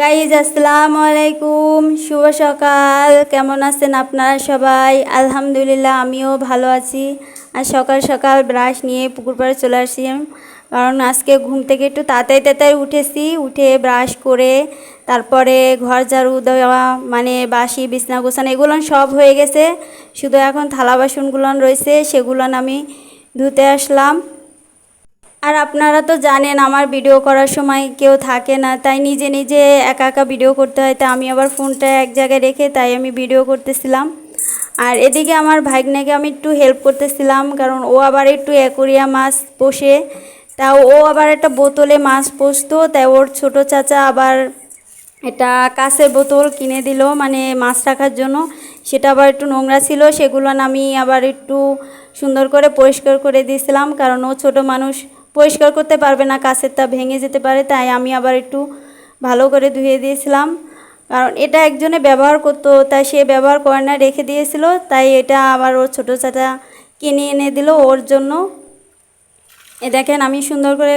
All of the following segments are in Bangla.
গাইজ আসসালামু আলাইকুম, শুভ সকাল। কেমন আছেন আপনারা সবাই? আলহামদুলিল্লাহ আমিও ভালো আছি। আর সকাল সকাল ব্রাশ নিয়ে পুকুর পাড়ে চলে আসছি, কারণ আজকে ঘুম থেকে একটু তাড়াতাড়ি তাড়াতাড়ি উঠেছি। উঠে ব্রাশ করে তারপরে ঘর ঝাড়ু দেওয়া, মানে বাসি বিছনা গোছানো এগুলো সব হয়ে গেছে। শুধু এখন থালা বাসনগুলো রয়েছে, সেগুলো আমি ধুতে আসলাম। আর আপনারা তো জানেন আমার ভিডিও করার সময় কেউ থাকে না, তাই নিজে নিজে একা একা ভিডিও করতে হয়। তাই আমি আবার ফোনটা এক জায়গায় রেখে তাই আমি ভিডিও করতেছিলাম। আর এদিকে আমার ভাগ্নেকে আমি একটু হেল্প করতেছিলাম, কারণ ও আবার একটু অ্যাকোরিয়া মাছ পোষে। তা ও আবার একটা বোতলে মাছ পোষতো, তাই ওর ছোট চাচা আবার এটা কাঁচের বোতল কিনে দিল, মানে মাছ রাখার জন্য। সেটা আবার একটু নোংরা ছিল, সেগুলো আমি আবার একটু সুন্দর করে পরিষ্কার করে দিয়েছিলাম, কারণ ও ছোটো মানুষ পরিষ্কার করতে পারবে না, কাঁচেরটা ভেঙে যেতে পারে। তাই আমি আবার একটু ভালো করে ধুয়ে দিয়েছিলাম, কারণ এটা একজনে ব্যবহার করতো, তাই সে ব্যবহার করে না, রেখে দিয়েছিল। তাই এটা আবার ওর ছোটো চাচা কিনে এনে দিল ওর জন্য। এ দেখেন আমি সুন্দর করে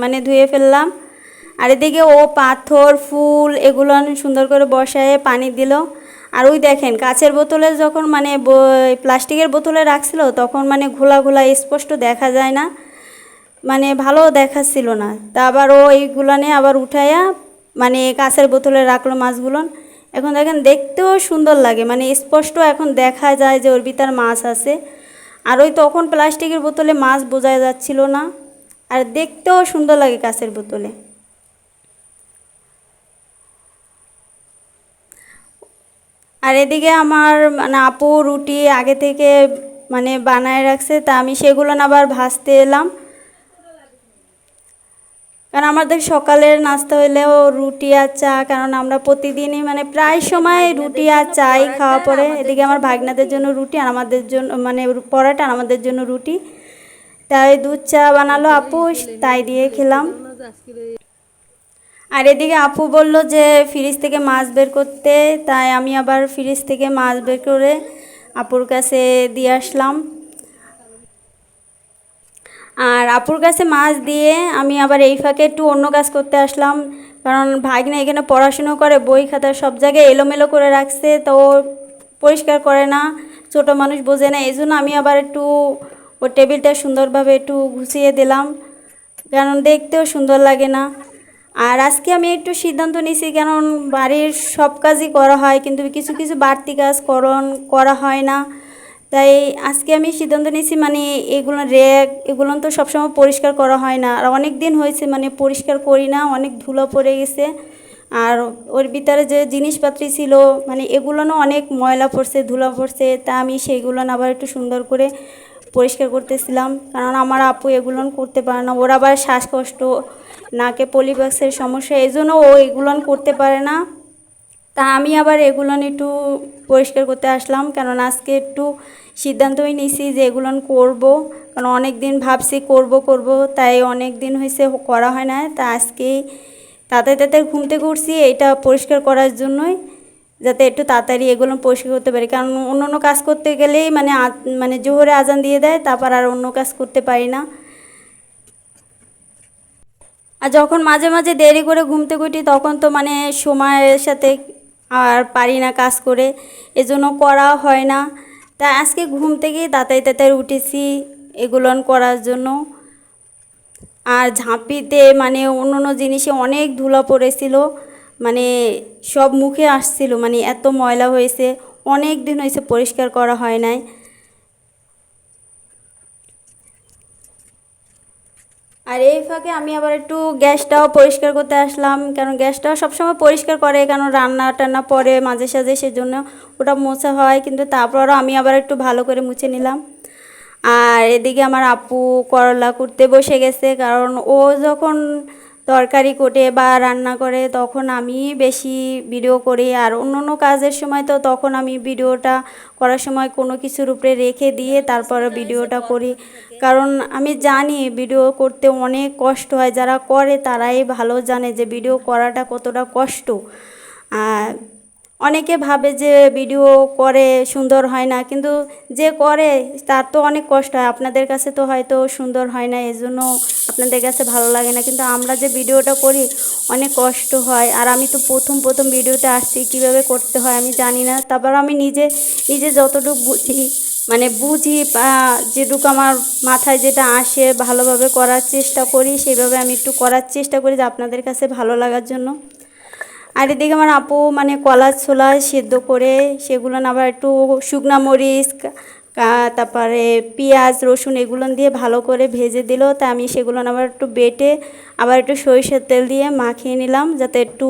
মানে ধুয়ে ফেললাম। আর এদিকে ও পাথর ফুল এগুলো সুন্দর করে বসায় পানি দিল। আর ওই দেখেন কাচের বোতলে যখন মানে প্লাস্টিকের বোতলে রাখছিল তখন মানে ঘোলা ঘোলা স্পষ্ট দেখা যায় না, মানে ভালো দেখাচ্ছিল না। তা আবার ও এইগুলানে আবার উঠাইয়া মানে কাচের বোতলে রাখলো মাছগুলো। এখন দেখেন দেখতেও সুন্দর লাগে, মানে স্পষ্ট এখন দেখা যায় যে ওর ভিতর মাছ আছে। আর ওই তখন প্লাস্টিকের বোতলে মাছ বোঝা যাচ্ছিল না, আর দেখতেও সুন্দর লাগে কাচের বোতলে। আর এদিকে আমার মানে আপু রুটি আগে থেকে মানে বানায় রাখছে, তা আমি সেগুলো আবার ভাজতে এলাম। কারণ আমাদের সকালের নাস্তা হইলেও রুটি আর চা, কারণ আমরা প্রতিদিনই মানে প্রায় সময় রুটি আর চাই খাওয়া পড়ে। এদিকে আমার ভাগনাদের জন্য রুটি আর আমাদের জন্য মানে পরোটা, আর আমাদের জন্য রুটি। তাই দুধ চা বানালো আপু, তাই দিয়ে খেলাম। আর এদিকে আপু বলল যে ফ্রিজ থেকে মাছ বের করতে, তাই আমি আবার ফ্রিজ থেকে মাছ বের করে আপুর কাছে দিয়ে আসলাম। আর আপুর কাছে মাছ দিয়ে আমি আবার এই ফাঁকে একটু অন্য কাজ করতে আসলাম, কারণ ভাগ্নে এখানে পড়াশুনো করে, বই খাতা সব জায়গায় এলোমেলো করে রাখছে, তো ও পরিষ্কার করে না, ছোটো মানুষ বোঝে না। এই জন্য আমি আবার একটু ওর টেবিলটা সুন্দরভাবে একটু গুছিয়ে দিলাম, কারণ দেখতেও সুন্দর লাগে না। আর আজকে আমি একটু সিদ্ধান্ত নিয়েছি, কারণ বাড়ির সব কাজই করা হয় কিন্তু কিছু কিছু বাড়তি কাজ করা হয় না। তাই আজকে আমি সিদ্ধান্ত নিয়েছি, মানে এগুলো র্যাক এগুলো তো সবসময় পরিষ্কার করা হয় না, আর অনেক দিন হয়েছে মানে পরিষ্কার করি না, অনেক ধুলো পড়ে গেছে। আর ওর ভিতরে যে জিনিসপাতি ছিল মানে এগুলো না অনেক ময়লা পড়ছে, ধুলো পড়ছে, তা আমি সেইগুলো আবার একটু সুন্দর করে পরিষ্কার করতেছিলাম, কারণ আমার আপু এগুলো করতে পারে না, ওর আবার শ্বাসকষ্ট, নাকে পলিপ্যাক্সের সমস্যা, এই জন্য ও এগুলো করতে পারে না। তা আমি আবার এগুলো একটু পরিষ্কার করতে আসলাম, কারণ আজকে একটু সিদ্ধান্তই নিয়েছি যে এগুলো করব, কারণ অনেক দিন ভাবছি করব করব, তাই অনেক দিন হয়েছে করা হয় না। তা আজকেই তাড়াতাড়ি তাড়াতাড়ি ঘুম থেকে উঠছি এটা পরিষ্কার করার জন্যই, যাতে একটু তাড়াতাড়ি এগুলো পরিষ্কার করতে পারি, কারণ অন্য অন্য কাজ করতে গেলেই মানে মানে জোহরে আজান দিয়ে দেয়, তারপর আর অন্য কাজ করতে পারি না। আর যখন মাঝে মাঝে দেরি করে ঘুম থেকে উঠি তখন তো মানে সময়ের সাথে আর পারি না কাজ করে, এজন্য করা হয় না। তা আজকে ঘুম থেকে তাড়াতাড়ি তাড়াতাড়ি উঠেছি এগুলো করার জন্য। আর ঝাঁপিতে মানে অন্য অন্য জিনিসে অনেক ধুলা পড়েছিল, মানে সব মুখে আসছিল, মানে এত ময়লা হয়েছে, অনেক দিন হয়েছে পরিষ্কার করা হয় নাই। আর এই ফাঁকে আমি আবার একটু গ্যাসটাও পরিষ্কার করতে আসলাম, কারণ গ্যাসটাও সবসময় পরিষ্কার করে, কারণ রান্না টান্না পরে মাঝে সাঝে, সেজন্য ওটা মোছা হয়, কিন্তু তারপরও আমি আবার একটু ভালো করে মুছে নিলাম। আর এদিকে আমার আপু করলা করতে বসে গেছে, কারণ ও যখন তরকারি কোটে বা রান্না করে তখন আমি বেশি ভিডিও করি, আর অন্য অন্য কাজের সময় তো তখন আমি ভিডিওটা করার সময় কোনো কিছুর উপরে রেখে দিয়ে তারপরে ভিডিওটা করি, কারণ আমি জানি ভিডিও করতে অনেক কষ্ট হয়, যারা করে তারাই ভালো জানে যে ভিডিও করাটা কতটা কষ্ট। আর অনেকে ভাবে যে ভিডিও করে সুন্দর হয় না, কিন্তু যে করে তার তো অনেক কষ্ট হয়। আপনাদের কাছে তো হয়তো সুন্দর হয় না, এজন্য আপনাদের কাছে ভালো লাগে না, কিন্তু আমরা যে ভিডিওটা করি অনেক কষ্ট হয়। আর আমি তো প্রথম প্রথম ভিডিওতে আসছি, কীভাবে করতে হয় আমি জানি না। তারপর আমি নিজে নিজে যতটুকু বুঝি, মানে বুঝি বা যেটুকু আমার মাথায় যেটা আসে ভালোভাবে করার চেষ্টা করি, সেভাবে আমি একটু করার চেষ্টা করি যে আপনাদের কাছে ভালো লাগার জন্য। আর এদিকে আমার আপু মানে কলা ছোলা সেদ্ধ করে সেগুলো আবার একটু শুকনা মরিচ তারপরে পেঁয়াজ রসুন এগুলো দিয়ে ভালো করে ভেজে দিল। তা আমি সেগুলো আবার একটু বেটে আবার একটু সরিষার তেল দিয়ে মাখিয়ে নিলাম, যাতে একটু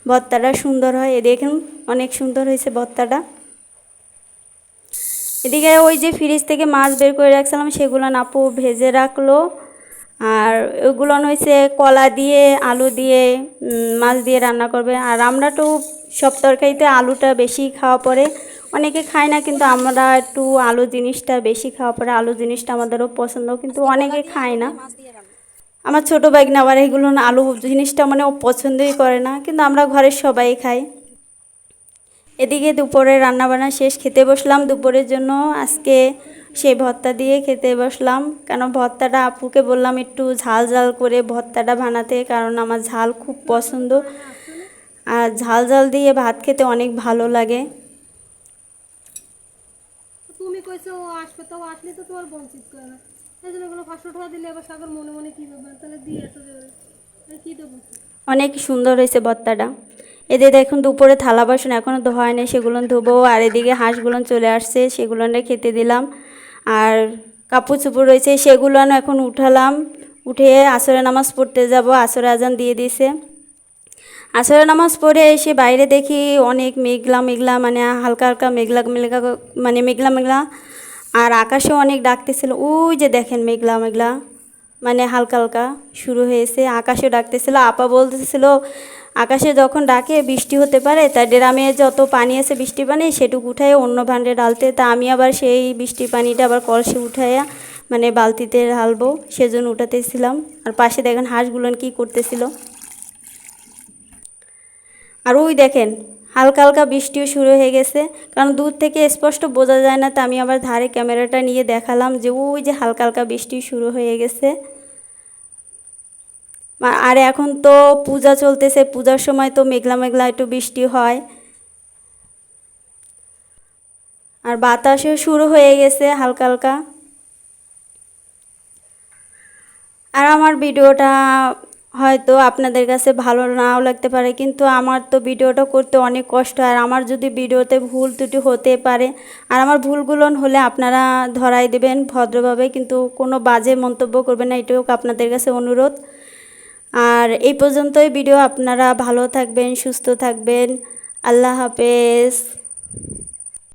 ভর্তাটা সুন্দর হয়। এ দেখুন অনেক সুন্দর হয়েছে ভর্তাটা। এদিকে ওই যে ফ্রিজ থেকে মাছ বের করে রাখছিলাম সেগুলো আপু ভেজে রাখলো। আর ওগুলো হয়েছে কলা দিয়ে আলু দিয়ে মাছ দিয়ে রান্না করবে। আর আমরা তো সব তরকারিতে আলুটা বেশি খাওয়া পড়ে, অনেকে খায় না, কিন্তু আমরা একটু আলু জিনিসটা বেশি খাওয়া পড়ে। আলু জিনিসটা আমাদেরও পছন্দ, কিন্তু অনেকে খায় না। আমার ছোটো ভাগ্নে আবার এগুলো আলু জিনিসটা মানে ও পছন্দই করে না, কিন্তু আমরা ঘরের সবাই খাই। এদিকে দুপুরে রান্নাবান্না শেষ, খেতে বসলাম দুপুরের জন্য। আজকে সেই ভর্তা দিয়ে খেতে বসলাম, কেন ভর্তাটা আপুকে বললাম একটু ঝাল ঝাল করে ভর্তাটা বানাতে, কারণ আমার ঝাল খুব পছন্দ। আর ঝাল ঝাল দিয়ে ভাত খেতে অনেক ভালো লাগে। তুমি কইছো ও আসবে, তো আসলে তো তোমার বঞ্চিত করে না, এই জন্য কোনো 500 টাকা দিলে আবার সাগর মনে মনে কী ব্যাপার, তাহলে দিয়ে এত কী দেবো। অনেক সুন্দর হয়েছে ভর্তাটা। এদের দেখুন দুপুরে থালা বাসন এখনও ধোয়া হয়নি, সেগুলো ধোবো। আর এদিকে হাঁসগুলো চলে আসছে, সেগুলো খেতে দিলাম। আর কাপড় চোপড় রয়েছে সেগুলো এখন উঠালাম, উঠে আসরে নামাজ পড়তে যাব। আসরে আজান দিয়ে দিছে। আসরে নামাজ পড়ে এসে বাইরে দেখি অনেক মেঘলা মেঘলা, মানে হালকা হালকা মেঘলা মেঘলা, মানে মেঘলা মেঘলা। আর আকাশেও অনেক ডাকতেছিল, ওই যে দেখেন মেঘলা মেঘলা, মানে হালকা হালকা শুরু হয়েছে। আকাশে ডাকতেছিল, আপা বলতেছিল আকাশে যখন ডাকে বৃষ্টি হতে পারে, তাই ড্রামে যত পানি আছে বৃষ্টি পানি সেটুকু উঠায় অন্য ভান্ডে ঢালতে। তা আমি আবার সেই বৃষ্টির পানিটা আবার কলসে উঠাইয়া মানে বালতিতে ঢালবো, সেজন্য উঠাতেছিলাম। আর পাশে দেখেন হাঁসগুলো কী করতেছিল। আর ওই দেখেন হালকা হালকা বৃষ্টিও শুরু হয়ে গেছে, কারণ দূর থেকে স্পষ্ট বোঝা যায় না। তা আমি আবার ধারে ক্যামেরাটা নিয়ে দেখালাম যে ওই যে হালকা হালকা বৃষ্টি শুরু হয়ে গেছে। আর এখন তো পূজা চলতেছে, পূজার সময় তো মেঘলা মেঘলা একটু বৃষ্টি হয়। আর বাতাসও শুরু হয়ে গেছে হালকা হালকা। আর আমার ভিডিওটা হয়তো আপনাদের কাছে ভালো নাও লাগতে পারে, কিন্তু আমার তো ভিডিওটা করতে অনেক কষ্ট। আর আমার যদি ভিডিওতে ভুল ত্রুটি হতে পারে, আর আমার ভুলগুলো হলে আপনারা ধরাই দেবেন ভদ্রভাবে, কিন্তু কোনো বাজে মন্তব্য করবেন না, এটাও আপনাদের কাছে অনুরোধ। আর এই পর্যন্তই ভিডিও। আপনারা ভালো থাকবেন, সুস্থ থাকবেন। আল্লাহ হাফেজ।